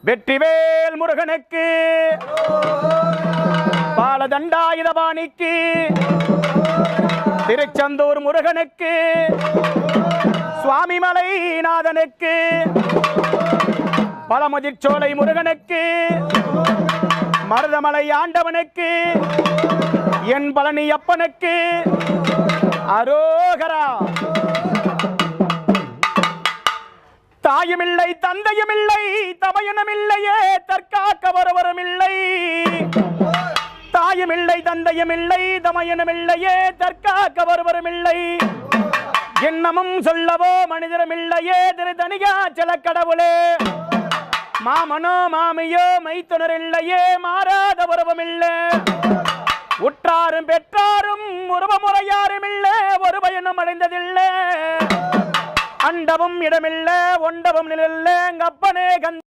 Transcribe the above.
வெற்றிவேல் முருகனுக்கு, பாலதண்டாயுதபாணிக்கு, திருச்செந்தூர் முருகனுக்கு, சுவாமிமலை நாதனுக்கு, பழமுதிர்ச்சோலை முருகனுக்கு, மருதமலை ஆண்டவனுக்கு, என் பழனி அப்பனுக்கு அரோகரா. தாயுமில்லை தந்தையுமில்லை தமையனுமில்லையே தற்காக்க ஒருவரும் இல்லை. தாயுமில்லை தந்தையுமில்லை தமையனுமில்லையே தற்காக்க ஒருவரும் இல்லை. எண்ணமும் சொல்லவோ மனிதருமில்லையே திருத்தணிகாச்சல கடவுளே. மாமனோ மாமியோ மைத்துனர் இல்லையே மாறாத உறவுமில்லை. உற்றாரும் பெற்றாரும் உறவுமுறையாரும் இல்லை, ஒரு பயனும் அடைந்ததில்லை. அண்டவும் இடமில்லை ஒண்டவும் நிழல்ல, எங்க அப்பனே கந்த